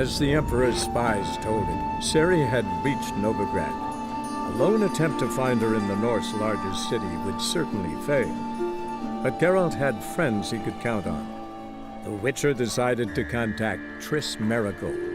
As the Emperor's spies told him, Ciri had reached Novigrad. A lone attempt to find her in the North's largest city would certainly fail. But Geralt had friends he could count on. The Witcher decided to contact Triss Merigold.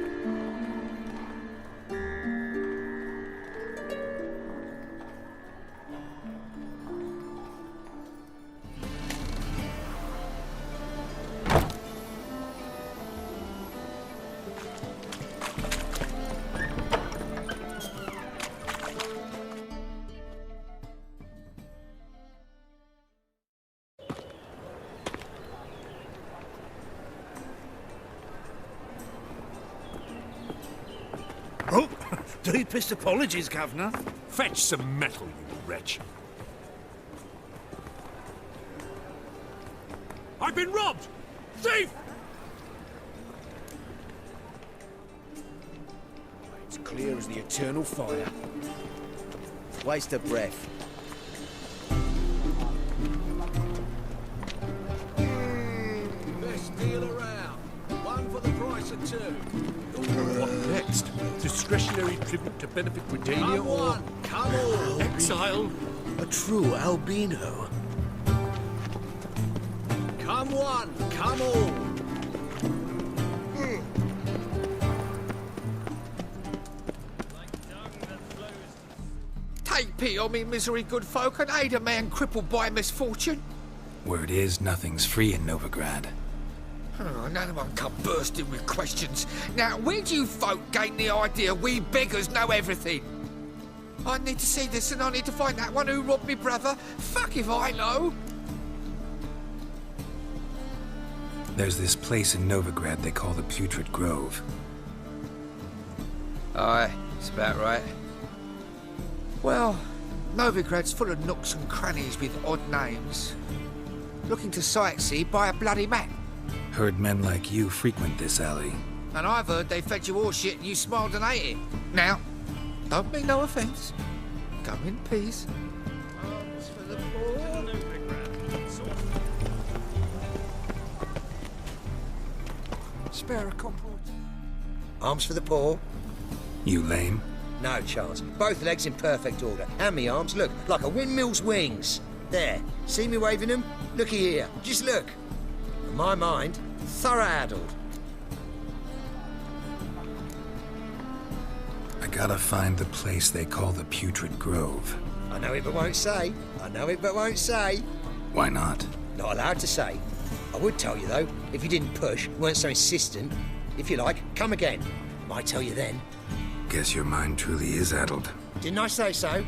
Oh, deepest apologies, Governor. Fetch some metal, you wretch. I've been robbed! Thief! It's clear as the eternal fire. Waste of breath. Best deal around. One for the price of two. What next? Discretionary tribute to benefit Britannia or... Come on! Exile? A true albino. Come one, come all! Take pity on me, misery, good folk, and aid a man crippled by misfortune. Word is, nothing's free in Novigrad. Oh, none of them come bursting with questions. Now, where do you folk gain the idea we beggars know everything? I need to see this and I need to find that one who robbed me brother. Fuck if I know. There's this place in Novigrad they call the Putrid Grove. Aye, it's about right. Well, Novigrad's full of nooks and crannies with odd names. Looking to sightsee, buy a bloody map. Heard men like you frequent this alley. And I've heard they fed you all shit and you smiled and ate it. Now, don't mean no offence. Go in peace. Arms for the poor. Spare a comport. Arms for the poor. You lame? No chance. Both legs in perfect order. And me arms, look, like a windmill's wings. There. See me waving them? Looky here. Just look. In my mind, thorough-addled. I gotta find the place they call the Putrid Grove. I know it but won't say. I know it but won't say. Why not? Not allowed to say. I would tell you, though, if you didn't push, weren't so insistent. If you like, come again. Might tell you then. Guess your mind truly is addled. Didn't I say so?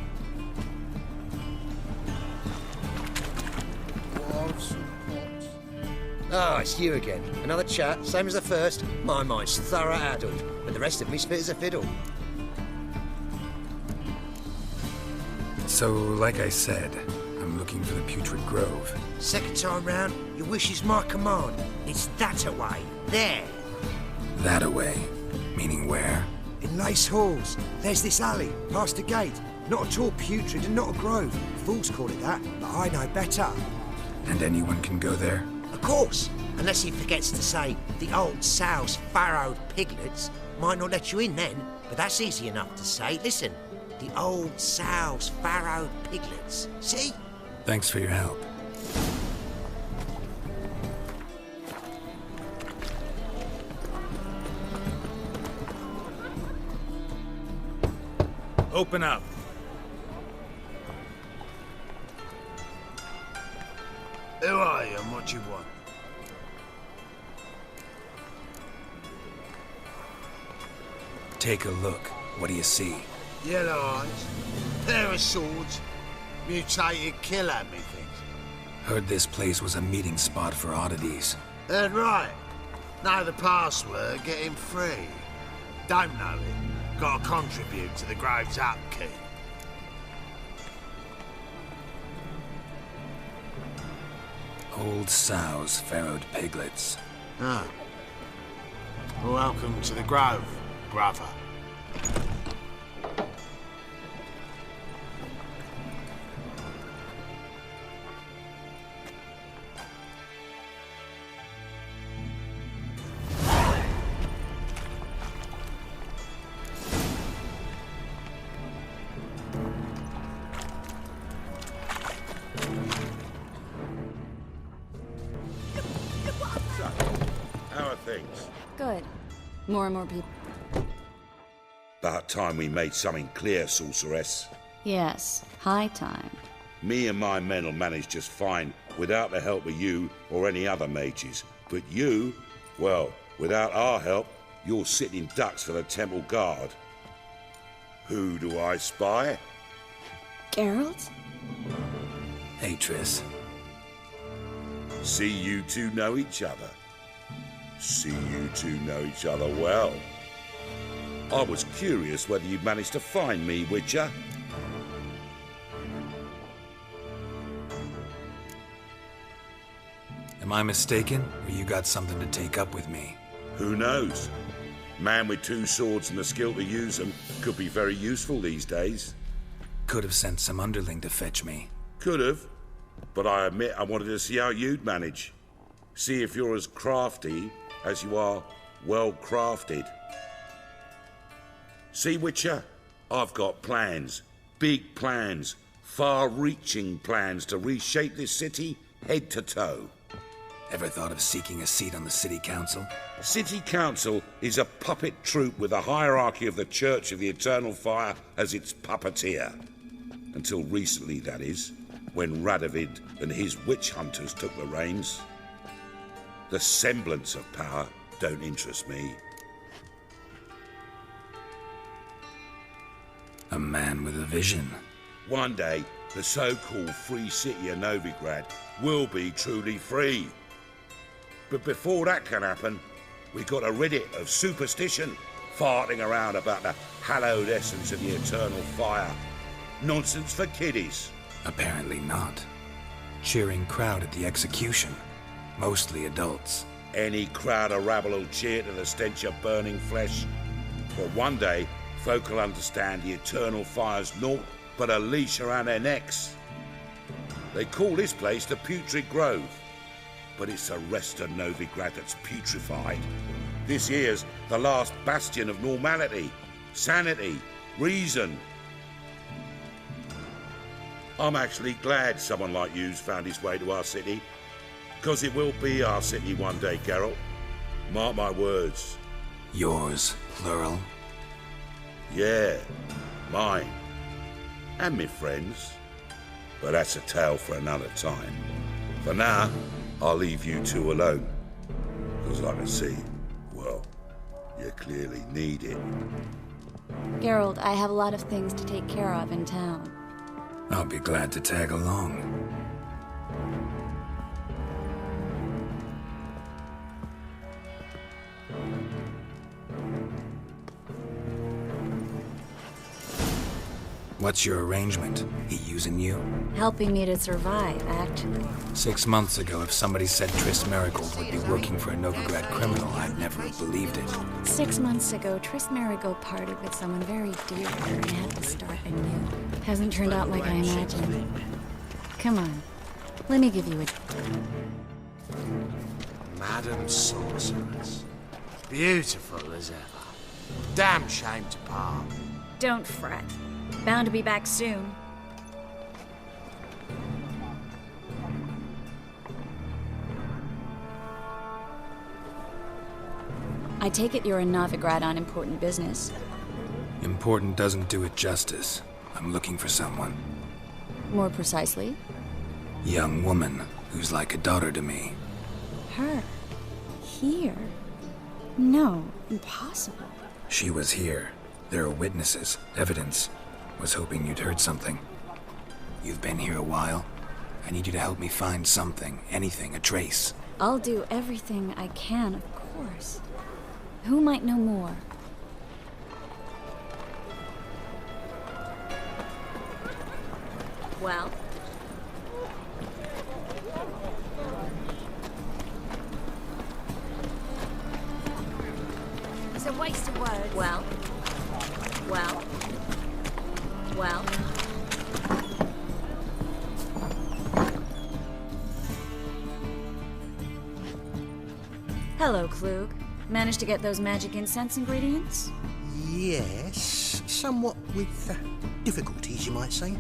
Ah, it's you again. Another chat, same as the first. My mind's thorough-addled, but the rest of me's fit as a fiddle. So, like I said, I'm looking for the Putrid Grove. Second time round, your wish is my command. It's that away. There. That away? Meaning where? In Lace Halls. There's this alley, past the gate. Not at all putrid and not a grove. Fools call it that, but I know better. And anyone can go there? Of course, unless he forgets to say the old sow's farrowed piglets. Might not let you in then, but that's easy enough to say. Listen, the old sow's farrowed piglets. See? Thanks for your help. Open up. Who are you and what you want? Take a look. What do you see? Yellow eyes, pair of swords, mutated killer, methinks. Heard this place was a meeting spot for oddities. Heard right. Know the password, get him free. Don't know it, gotta contribute to the Grove's upkeep. Old sows, farrowed piglets. Ah. Welcome to the Grove, brother. things. Good. More and more people. About time we made something clear, sorceress. Yes, high time. Me and my men'll manage just fine without the help of you or any other mages. But you, well, without our help, you're sitting ducks for the temple guard. Who do I spy? Geralt? Hey, Triss. See you two know each other. See you two know each other well. I was curious whether you'd managed to find me, Witcher. Am I mistaken, or you got something to take up with me? Who knows? Man with two swords and the skill to use them could be very useful these days. Could have sent some underling to fetch me. Could have, but I admit I wanted to see how you'd manage. See if you're as crafty as you are well crafted. See, Witcher, I've got plans. Big plans. Far-reaching plans to reshape this city head to toe. Ever thought of seeking a seat on the city council? City Council is a puppet troupe with the hierarchy of the Church of the Eternal Fire as its puppeteer. Until recently, that is, when Radovid and his witch hunters took the reins. The semblance of power don't interest me. A man with a vision. One day, the so-called free city of Novigrad will be truly free. But before that can happen, we got to rid it of superstition, farting around about the hallowed essence of the eternal fire. Nonsense for kiddies. Apparently not. Cheering crowd at the execution. Mostly adults. Any crowd of rabble will cheer to the stench of burning flesh. But one day, folk will understand the eternal fire's naught but a leash around their necks. They call this place the Putrid Grove, but it's the rest of Novigrad that's putrefied. This here's the last bastion of normality, sanity, reason. I'm actually glad someone like you's found his way to our city, because it will be our city one day, Geralt. Mark my words. Yours, plural. Yeah, mine. And me friends. But that's a tale for another time. For now, I'll leave you two alone. Because I can see, well, you clearly need it. Geralt, I have a lot of things to take care of in town. I'll be glad to tag along. What's your arrangement? He using you? Helping me to survive, actually. 6 months ago, if somebody said Triss Marigold would be working for a Novigrad criminal, I'd never have believed it. 6 months ago, Triss Marigold parted with someone very dear to her and had to start anew. Hasn't turned out like I imagined. Come on, let me give you a... Madam Sorceress. Beautiful as ever. Damn shame to part. Don't fret. Bound to be back soon. I take it you're in Novigrad on important business. Important doesn't do it justice. I'm looking for someone. More precisely? Young woman who's like a daughter to me. Her? Here? No, impossible. She was here. There are witnesses, evidence. Was hoping you'd heard something. You've been here a while. I need you to help me find something, anything, a trace. I'll do everything I can, of course. Who might know more? Well? It's a waste of words. Well? Well? Well? Hello, Klug. Managed to get those magic incense ingredients? Yes, somewhat with difficulties, you might say.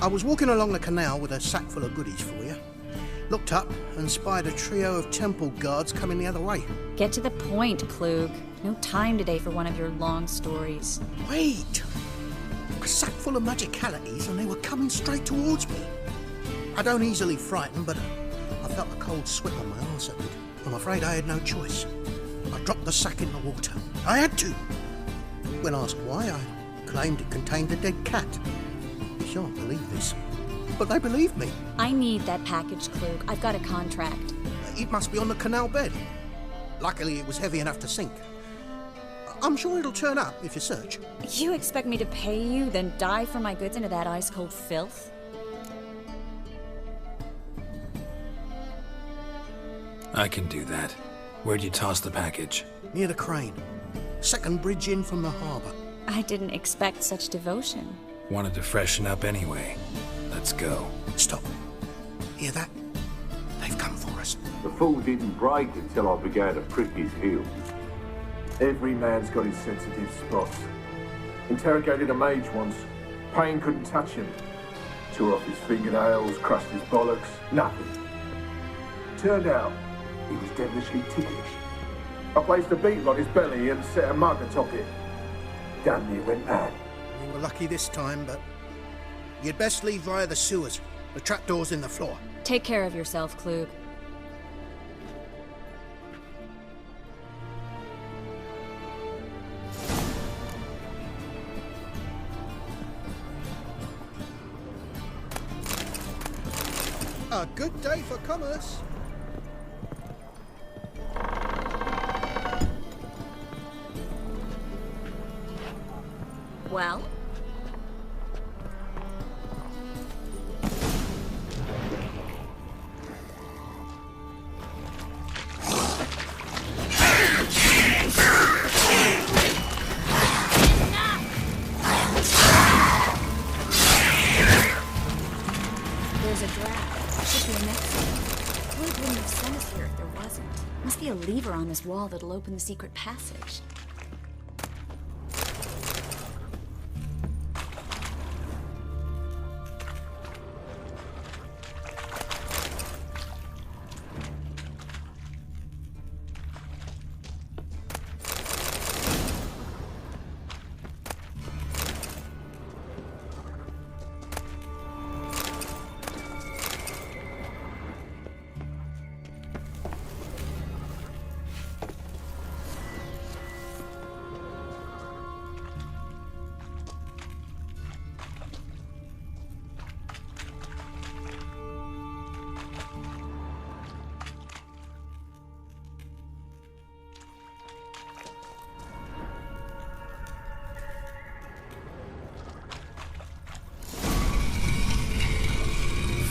I was walking along the canal with a sack full of goodies for you. Looked up and spied a trio of temple guards coming the other way. Get to the point, Klug. No time today for one of your long stories. Wait! A sack full of magicalities and they were coming straight towards me. I don't easily frighten, but I felt a cold sweat on my arse. I'm afraid I had no choice. I dropped the sack in the water. I had to. When asked why, I claimed it contained a dead cat. You shan't believe this, but they believed me. I need that package, Klug. I've got a contract. It must be on the canal bed. Luckily, it was heavy enough to sink. I'm sure it'll turn up if you search. You expect me to pay you, then dive for my goods into that ice-cold filth? I can do that. Where'd you toss the package? Near the crane. Second bridge in from the harbour. I didn't expect such devotion. Wanted to freshen up anyway. Let's go. Stop. Hear that? They've come for us. The fall didn't break until I began to prick his heels. Every man's got his sensitive spots. Interrogated a mage once. Pain couldn't touch him. Tore off his fingernails, crushed his bollocks. Nothing. Turned out, he was devilishly ticklish. I placed a beetle on his belly and set a mug atop it. Damn near went mad. We were lucky this time, but you'd best leave via the sewers. The trapdoor's in the floor. Take care of yourself, Klug. A good day for commerce. Well? There's a draft. Should be a next one. Klug wouldn't have sent us here if there wasn't. Must be a lever on this wall that'll open the secret passage.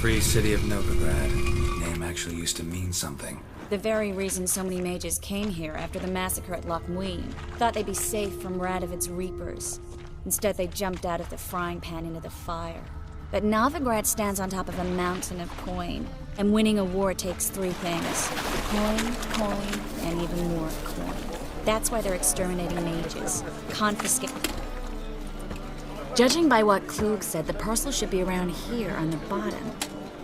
Free City of Novigrad. Name actually used to mean something. The very reason so many mages came here after the massacre at Loch Muin. Thought they'd be safe from Radovid's reapers. Instead, they jumped out of the frying pan into the fire. But Novigrad stands on top of a mountain of coin. And winning a war takes three things. Coin, and even more coin. That's why they're exterminating mages. Confiscate. Judging by what Klug said, the parcel should be around here on the bottom.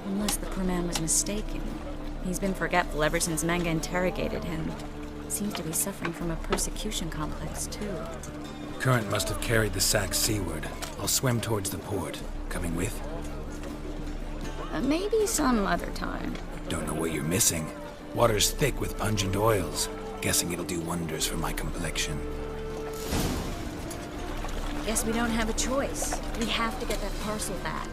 Unless the poor man was mistaken. He's been forgetful ever since Manga interrogated him. Seems to be suffering from a persecution complex, too. Current must have carried the sack seaward. I'll swim towards the port. Coming with? Maybe some other time. Don't know what you're missing. Water's thick with pungent oils. Guessing it'll do wonders for my complexion. Guess we don't have a choice. We have to get that parcel back.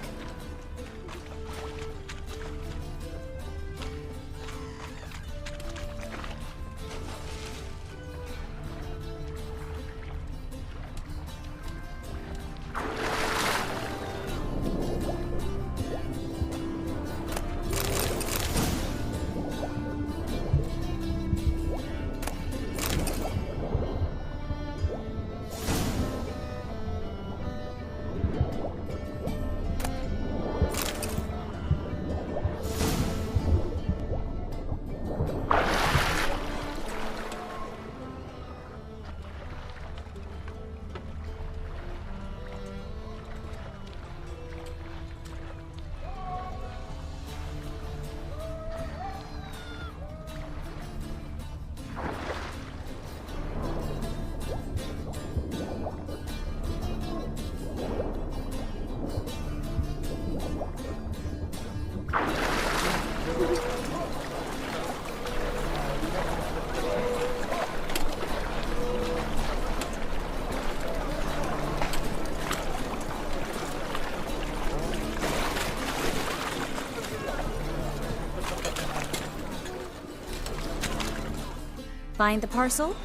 Find the parcel?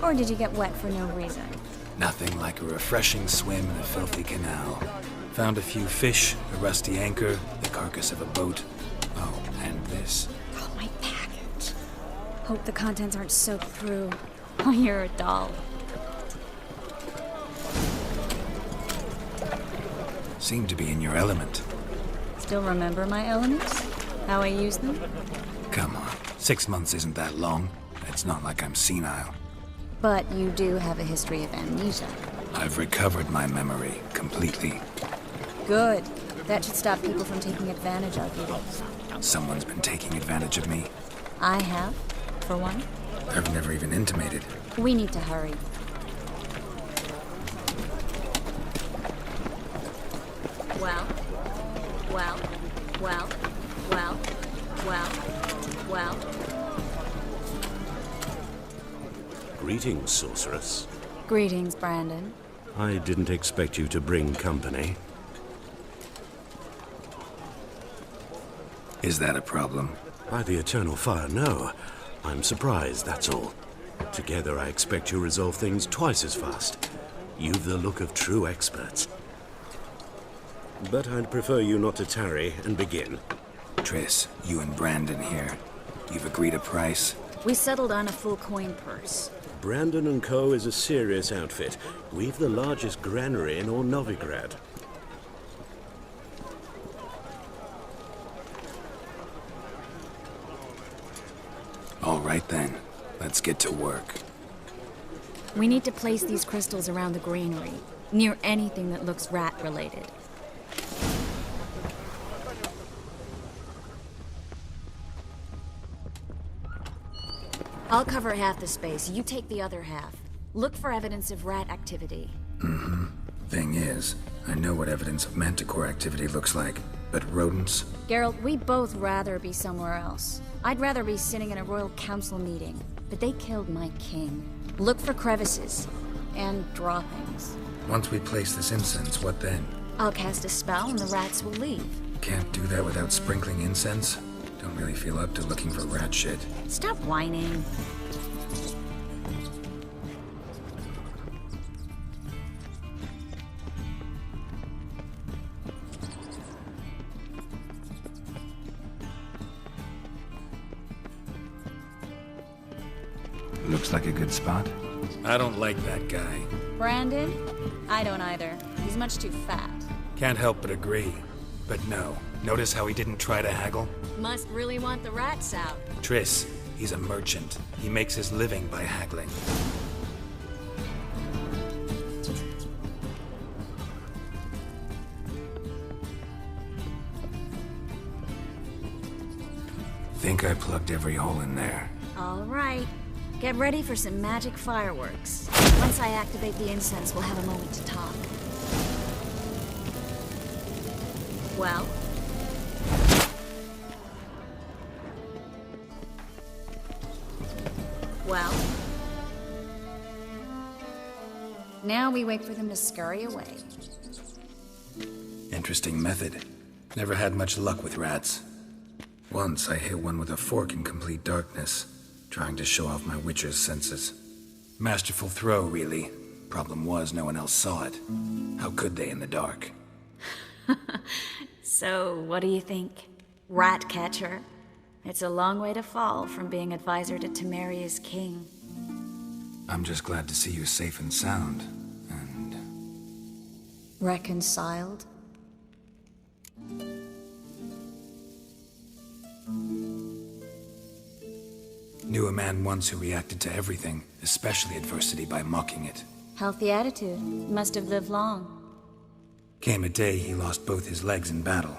Or did you get wet for no reason? Nothing like a refreshing swim in a filthy canal. Found a few fish, a rusty anchor, the carcass of a boat. Oh, and this. Oh, my package. Hope the contents aren't soaked through. Oh, you're a doll. Seem to be in your element. Still remember my elements? How I use them? Come on, 6 months isn't that long. It's not like I'm senile. But you do have a history of amnesia. I've recovered my memory completely. Good. That should stop people from taking advantage of you. Someone's been taking advantage of me. I have, for one. I've never even intimated. We need to hurry. Well. Greetings, sorceress. Greetings, Brandon. I didn't expect you to bring company. Is that a problem? By the eternal fire, no. I'm surprised, that's all. Together, I expect you resolve things twice as fast. You've the look of true experts. But I'd prefer you not to tarry and begin. Triss, you and Brandon here. You've agreed a price? We settled on a full coin purse. Brandon & Co. is a serious outfit. We've the largest granary in all Novigrad. All right then. Let's get to work. We need to place these crystals around the granary, near anything that looks rat-related. I'll cover half the space, you take the other half. Look for evidence of rat activity. Thing is, I know what evidence of manticore activity looks like, but rodents? Geralt, we'd both rather be somewhere else. I'd rather be sitting in a royal council meeting, but they killed my king. Look for crevices and droppings. Once we place this incense, what then? I'll cast a spell and the rats will leave. Can't do that without sprinkling incense? Don't really feel up to looking for rat shit. Stop whining. Looks like a good spot. I don't like that guy. Brandon? I don't either. He's much too fat. Can't help but agree. But no. Notice how he didn't try to haggle? Must really want the rats out. Triss, he's a merchant. He makes his living by haggling. Think I plugged every hole in there. All right. Get ready for some magic fireworks. Once I activate the incense, we'll have a moment to talk. Well? Well? Now we wait for them to scurry away. Interesting method. Never had much luck with rats. Once I hit one with a fork in complete darkness, trying to show off my witcher's senses. Masterful throw, really. Problem was, no one else saw it. How could they in the dark? So, what do you think? Rat catcher? It's a long way to fall from being advisor to Temeria's king. I'm just glad to see you safe and sound, and... Reconciled? Knew a man once who reacted to everything, especially adversity, by mocking it. Healthy attitude. Must have lived long. Came a day he lost both his legs in battle.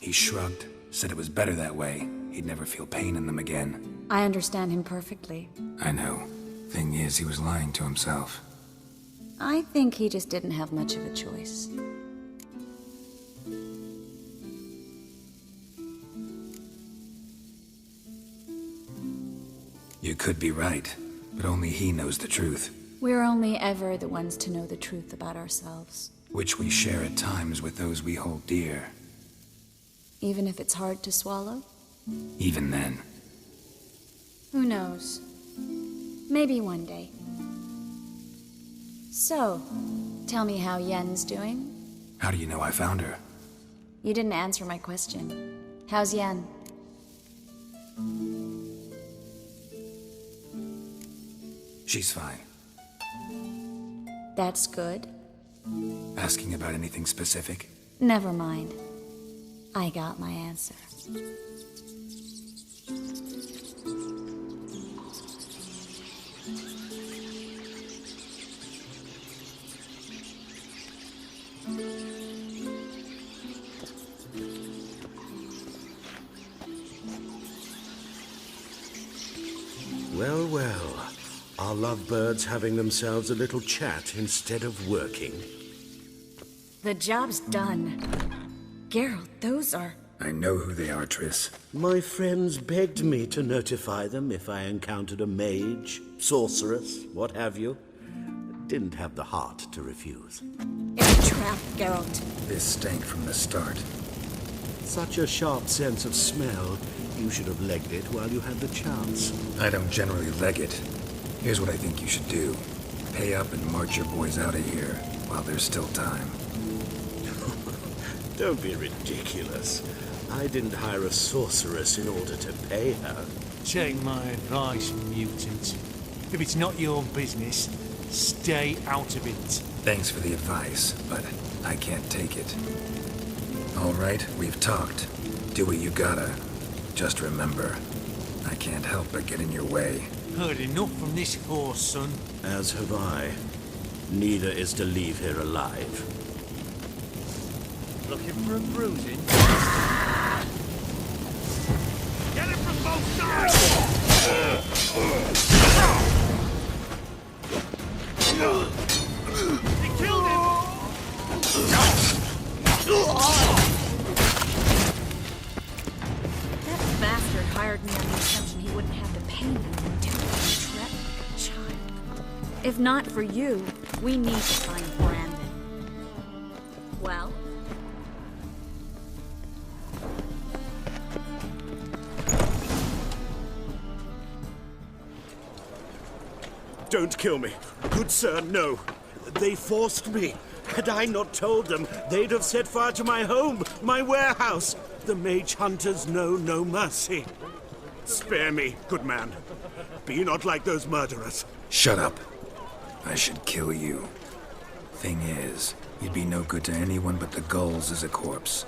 He shrugged, said it was better that way. He'd never feel pain in them again. I understand him perfectly. I know. Thing is, he was lying to himself. I think he just didn't have much of a choice. You could be right, but only he knows the truth. We're only ever the ones to know the truth about ourselves. Which we share at times with those we hold dear. Even if it's hard to swallow? Even then. Who knows? Maybe one day. So, tell me how Yen's doing? How do you know I found her? You didn't answer my question. How's Yen? She's fine. That's good. Asking about anything specific? Never mind. I got my answer. Well, well. Are lovebirds having themselves a little chat instead of working? The job's done. Geralt, those are... I know who they are, Triss. My friends begged me to notify them if I encountered a mage, sorceress, what have you. Didn't have the heart to refuse. It's a trap, Geralt. This stank from the start. Such a sharp sense of smell. You should have legged it while you had the chance. I don't generally leg it. Here's what I think you should do. Pay up and march your boys out of here while there's still time. Don't be ridiculous. I didn't hire a sorceress in order to pay her. Take my advice, mutant. If it's not your business, stay out of it. Thanks for the advice, but I can't take it. All right, we've talked. Do what you gotta. Just remember, I can't help but get in your way. Heard enough from this horse, son. As have I. Neither is to leave here alive. Looking for a bruising? Get it from both sides! They killed him! That bastard hired me on the assumption he wouldn't have to pay me until he treated like a child. If not for you, we need to find Brandon. Well? Don't kill me. Good sir, no. They forced me. Had I not told them, they'd have set fire to my home, my warehouse. The mage hunters know no mercy. Spare me, good man. Be not like those murderers. Shut up. I should kill you. Thing is, you'd be no good to anyone but the gulls as a corpse.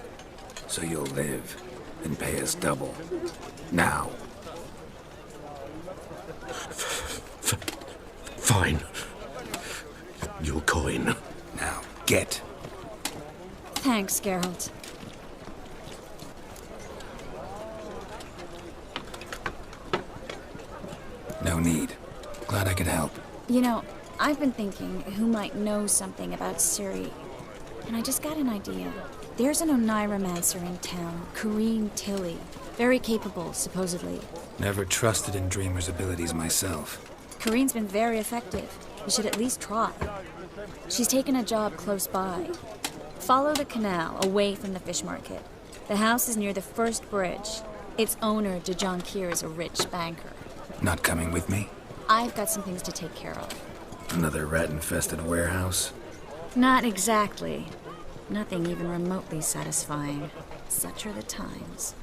So you'll live and pay us double. Now. Fine. Your coin. Now, get. Thanks, Geralt. No need. Glad I could help. You know, I've been thinking who might know something about Ciri. And I just got an idea. There's an Oneiromancer in town, Kareem Tilly. Very capable, supposedly. Never trusted in Dreamer's abilities myself. Kareem's been very effective. You should at least try. She's taken a job close by. Follow the canal away from the fish market. The house is near the first bridge. Its owner, Dejon Kier, is a rich banker. Not coming with me? I've got some things to take care of. Another rat-infested warehouse? Not exactly. Nothing even remotely satisfying. Such are the times.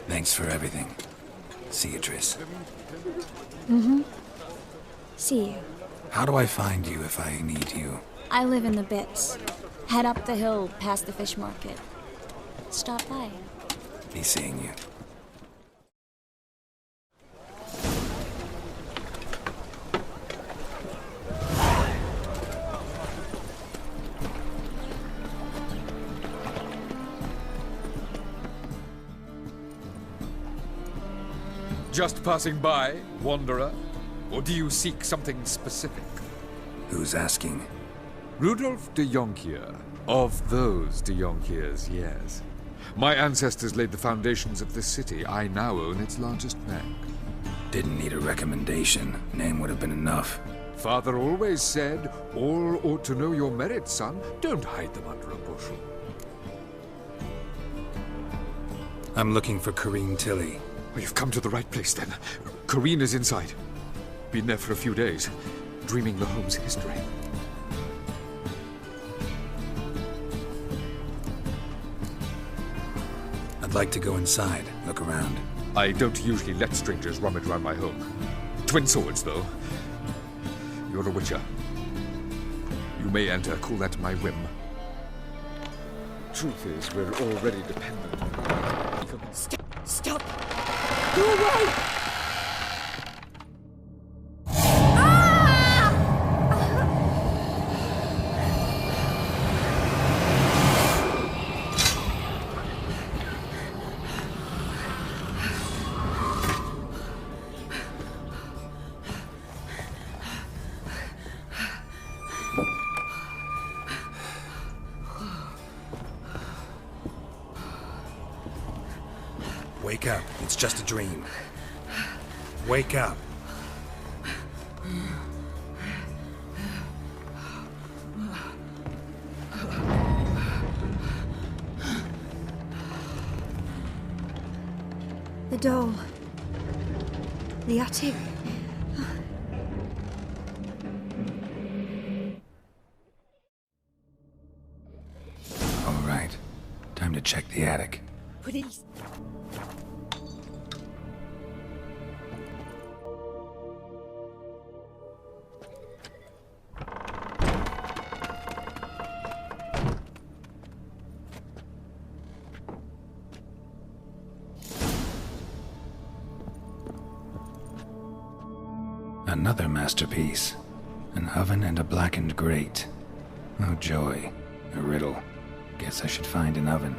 Thanks for everything. See you, Triss. Mm-hmm. See you. How do I find you if I need you? I live in the Bits. Head up the hill past the fish market. Stop by. Be seeing you. Just passing by, wanderer? Or do you seek something specific? Who's asking? Rudolf de Jonkier. Of those de Jonkiers, yes. My ancestors laid the foundations of this city. I now own its largest bank. Didn't need a recommendation. Name would have been enough. Father always said, all ought to know your merits, son. Don't hide them under a bushel. I'm looking for Corrine Tilly. Well, you've come to the right place, then. Corrine is inside. Been there for a few days, dreaming the home's history. I'd like to go inside, look around. I don't usually let strangers rummage around my home. Twin swords, though. You're a witcher. You may enter, call that my whim. Truth is, we're already dependent on you. Stop! Go away! Wake up. It's just a dream. Wake up. The doll. The attic. All right. Time to check the attic. Please. Another masterpiece. An oven and a blackened grate. Oh joy. A riddle. Guess I should find an oven.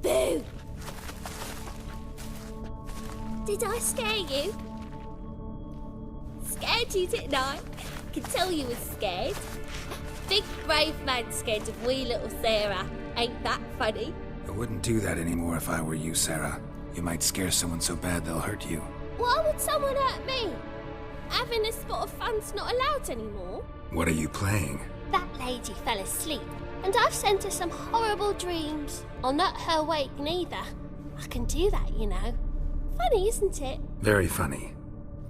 Boo! Did I scare you? Scared you, didn't I? Could tell you was scared. Big brave man scared of wee little Sarah. Ain't that funny? I wouldn't do that anymore if I were you, Sarah. You might scare someone so bad they'll hurt you. Why would someone hurt me? Having a spot of fun's not allowed anymore. What are you playing? That lady fell asleep, and I've sent her some horrible dreams. I'll not her wake neither. I can do that, you know. Funny, isn't it? Very funny.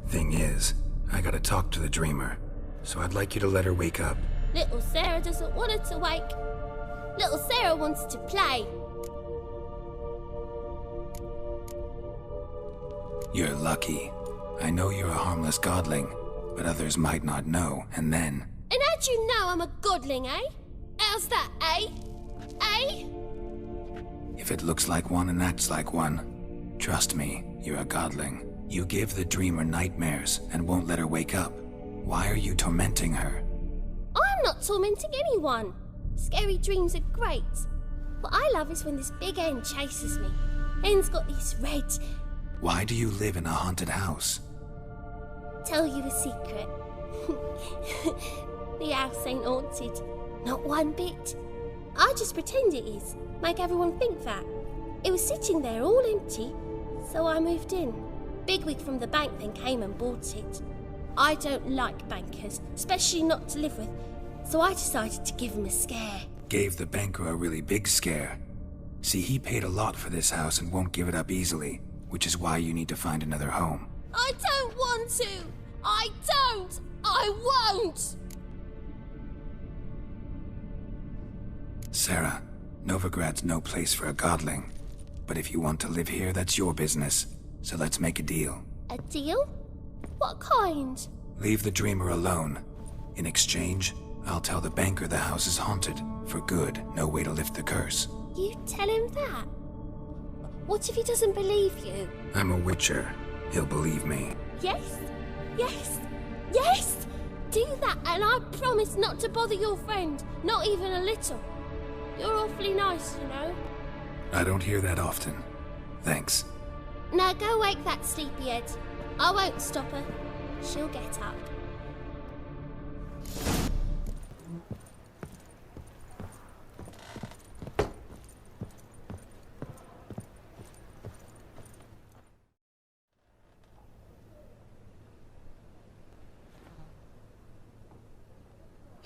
Thing is, I gotta talk to the dreamer, so I'd like you to let her wake up. Little Sarah doesn't want her to wake. Little Sarah wants to play. You're lucky. I know you're a harmless godling, but others might not know, and then... And how'd you know I'm a godling, eh? How's that, eh? Eh? If it looks like one and acts like one, trust me, you're a godling. You give the dreamer nightmares and won't let her wake up. Why are you tormenting her? I'm not tormenting anyone. Scary dreams are great. What I love is when this big hen chases me. Hen's got these red... Why do you live in a haunted house? Tell you a secret. The house ain't haunted. Not one bit. I just pretend it is. Make everyone think that. It was sitting there all empty, so I moved in. Bigwig from the bank then came and bought it. I don't like bankers, especially not to live with, so I decided to give him a scare. Gave the banker a really big scare. See, he paid a lot for this house and won't give it up easily, which is why you need to find another home. I don't want to! I don't! I won't! Sarah, Novigrad's no place for a godling. But if you want to live here, that's your business. So let's make a deal. A deal? What kind? Leave the dreamer alone. In exchange, I'll tell the banker the house is haunted. For good, no way to lift the curse. You tell him that? What if he doesn't believe you? I'm a witcher. He'll believe me. Yes, yes, yes! Do that, and I promise not to bother your friend, not even a little. You're awfully nice, you know. I don't hear that often. Thanks. Now go wake that sleepyhead. I won't stop her. She'll get up.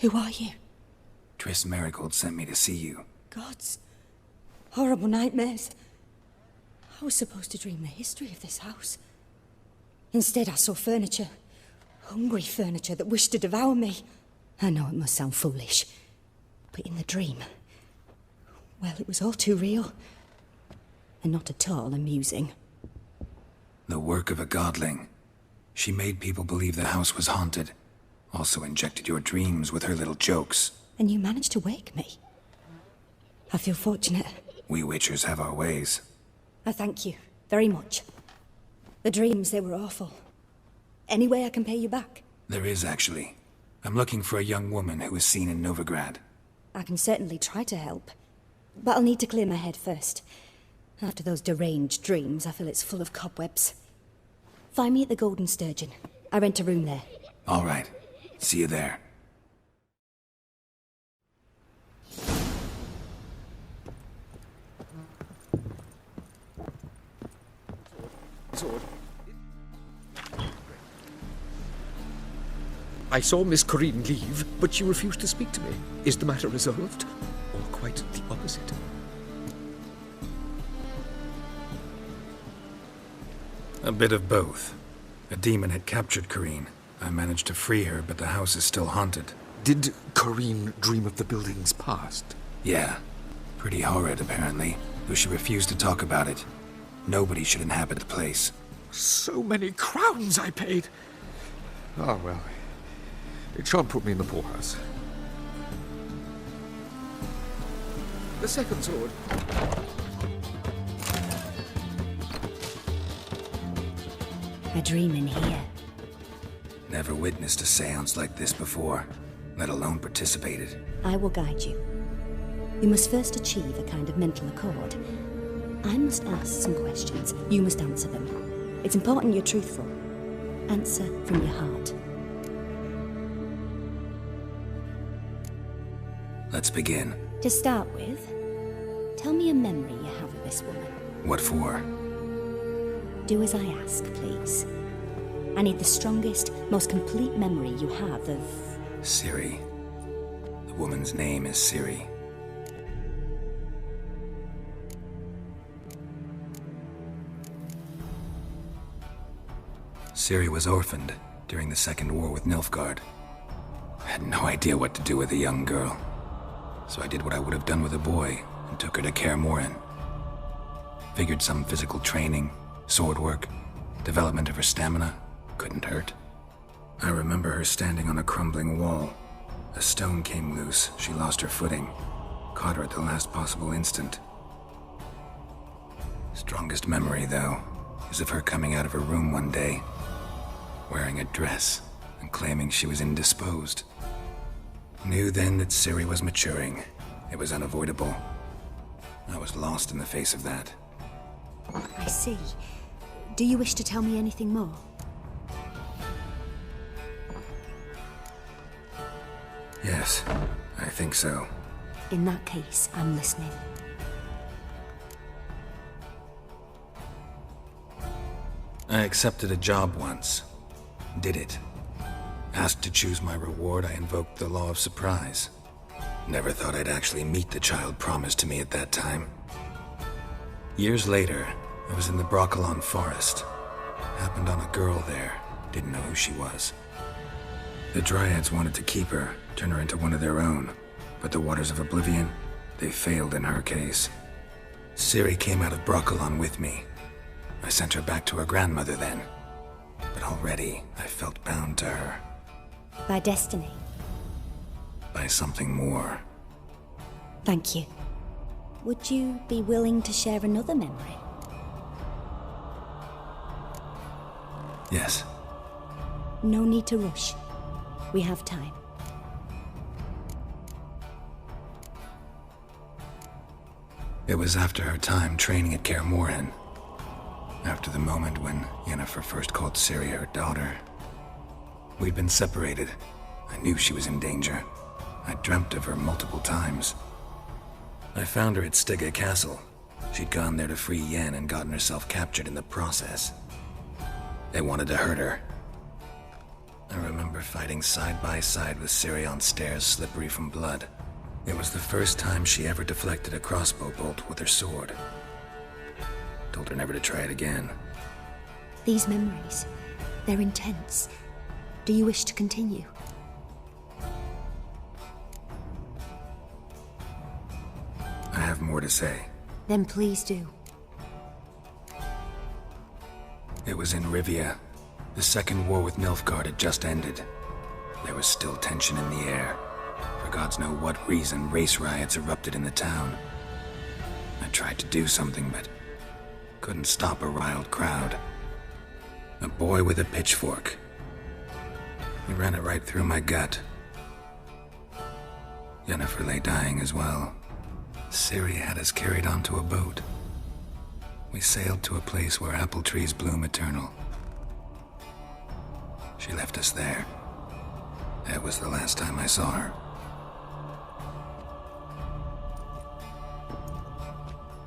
Who are you? Triss Marigold sent me to see you. Gods. Horrible nightmares. I was supposed to dream the history of this house. Instead, I saw furniture. Hungry furniture that wished to devour me. I know it must sound foolish, but in the dream, well, it was all too real. And not at all amusing. The work of a godling. She made people believe the house was haunted. Also injected your dreams with her little jokes. And you managed to wake me. I feel fortunate. We Witchers have our ways. I thank you very much. The dreams, they were awful. Any way I can pay you back? There is, actually. I'm looking for a young woman who was seen in Novigrad. I can certainly try to help. But I'll need to clear my head first. After those deranged dreams, I feel it's full of cobwebs. Find me at the Golden Sturgeon. I rent a room there. All right. See you there. Sword. I saw Miss Corinne leave, but she refused to speak to me. Is the matter resolved? Or quite the opposite? A bit of both. A demon had captured Corinne. I managed to free her, but the house is still haunted. Did Corinne dream of the building's past? Yeah. Pretty horrid, apparently, though she refused to talk about it. Nobody should inhabit the place. So many crowns I paid! Ah, well. It shan't put me in the poorhouse. The second sword. I dream in here. Never witnessed a seance like this before, let alone participated. I will guide you. You must first achieve a kind of mental accord. I must ask some questions. You must answer them. It's important you're truthful. Answer from your heart. Let's begin. To start with, tell me a memory you have of this woman. What for? Do as I ask, please. I need the strongest, most complete memory you have of... Ciri. The woman's name is Ciri. Ciri was orphaned during the Second War with Nilfgaard. I had no idea what to do with a young girl. So I did what I would have done with a boy and took her to Kaer Morhen. Figured some physical training, sword work, development of her stamina couldn't hurt. I remember her standing on a crumbling wall. A stone came loose, she lost her footing. Caught her at the last possible instant. Strongest memory, though, is of her coming out of her room one day, wearing a dress and claiming she was indisposed. Knew then that Ciri was maturing. It was unavoidable. I was lost in the face of that. I see. Do you wish to tell me anything more? Yes, I think so. In that case, I'm listening. I accepted a job once. Did it. Asked to choose my reward, I invoked the law of surprise. Never thought I'd actually meet the child promised to me at that time. Years later, I was in the Broccolon forest. Happened on a girl there. Didn't know who she was. The Dryads wanted to keep her, turn her into one of their own. But the Waters of Oblivion, they failed in her case. Ciri came out of Broccolon with me. I sent her back to her grandmother then. But already, I felt bound to her. By destiny. By something more. Thank you. Would you be willing to share another memory? Yes. No need to rush. We have time. It was after her time training at Kaer Morhen. After the moment when Yennefer first called Ciri her daughter. We'd been separated. I knew she was in danger. I dreamt of her multiple times. I found her at Stege Castle. She'd gone there to free Yen and gotten herself captured in the process. They wanted to hurt her. I remember fighting side by side with Ciri on stairs slippery from blood. It was the first time she ever deflected a crossbow bolt with her sword. Told her never to try it again. These memories, they're intense. Do you wish to continue? I have more to say. Then please do. It was in Rivia. The second war with Nilfgaard had just ended. There was still tension in the air. For gods know what reason, race riots erupted in the town. I tried to do something, but couldn't stop a riled crowd. A boy with a pitchfork. He ran it right through my gut. Yennefer lay dying as well. Ciri had us carried onto a boat. We sailed to a place where apple trees bloom eternal. She left us there. That was the last time I saw her.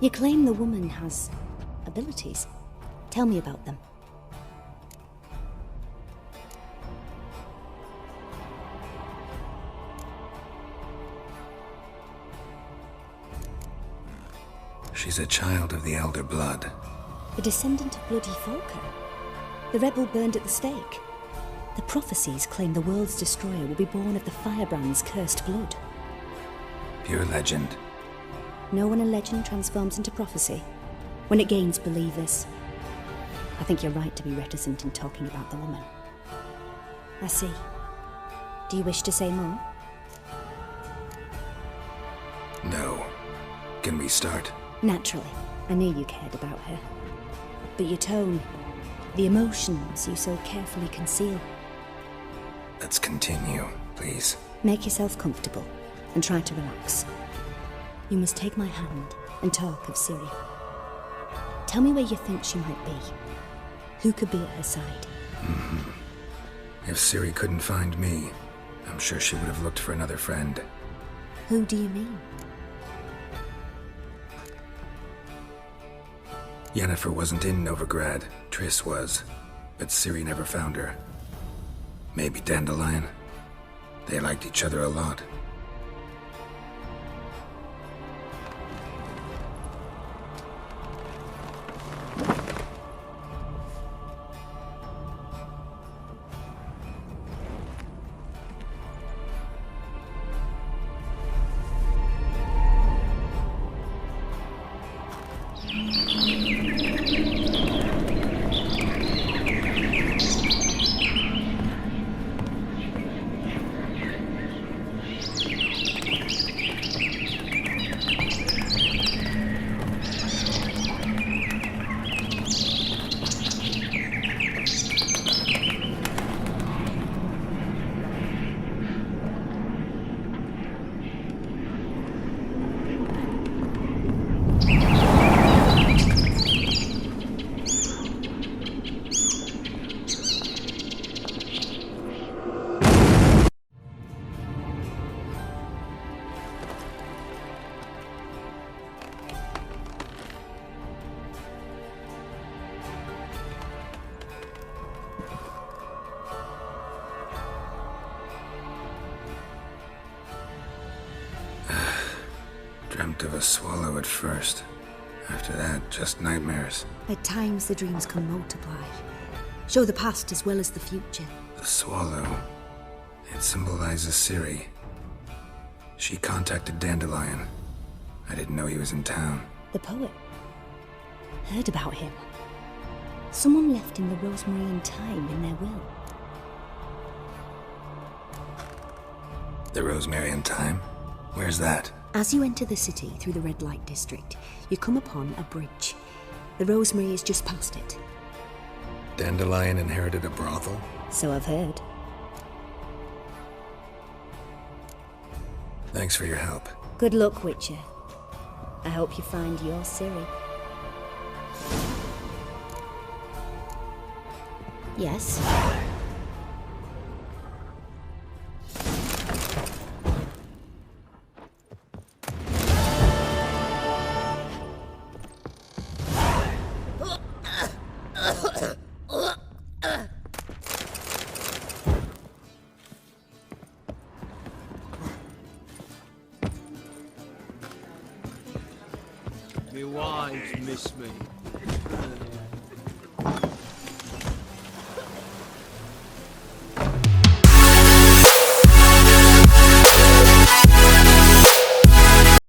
You claim the woman has abilities. Tell me about them. She's a child of the Elder Blood. The descendant of Bloody Folker. The rebel burned at the stake. The prophecies claim the world's destroyer will be born of the Firebrand's cursed blood. Pure legend. Know when a legend transforms into prophecy? When it gains believers. I think you're right to be reticent in talking about the woman. I see. Do you wish to say more? No. Can we start? Naturally. I knew you cared about her. But your tone, the emotions you so carefully conceal. Let's continue, please. Make yourself comfortable and try to relax. You must take my hand and talk of Ciri. Tell me where you think she might be. Who could be at her side? If Ciri couldn't find me, I'm sure she would have looked for another friend. Who do you mean? Yennefer wasn't in Novigrad. Triss was. But Ciri never found her. Maybe Dandelion. They liked each other a lot. Dreamt of a swallow at first. After that, just nightmares. At times the dreams can multiply. Show the past as well as the future. The swallow. It symbolizes Ciri. She contacted Dandelion. I didn't know he was in town. The poet. Heard about him. Someone left him the rosemary and thyme in their will. The rosemary and thyme? Where's that? As you enter the city through the red light district, you come upon a bridge. The rosemary is just past it. Dandelion inherited a brothel? So I've heard. Thanks for your help. Good luck, Witcher. I hope you find your Ciri. Yes? My wives miss me.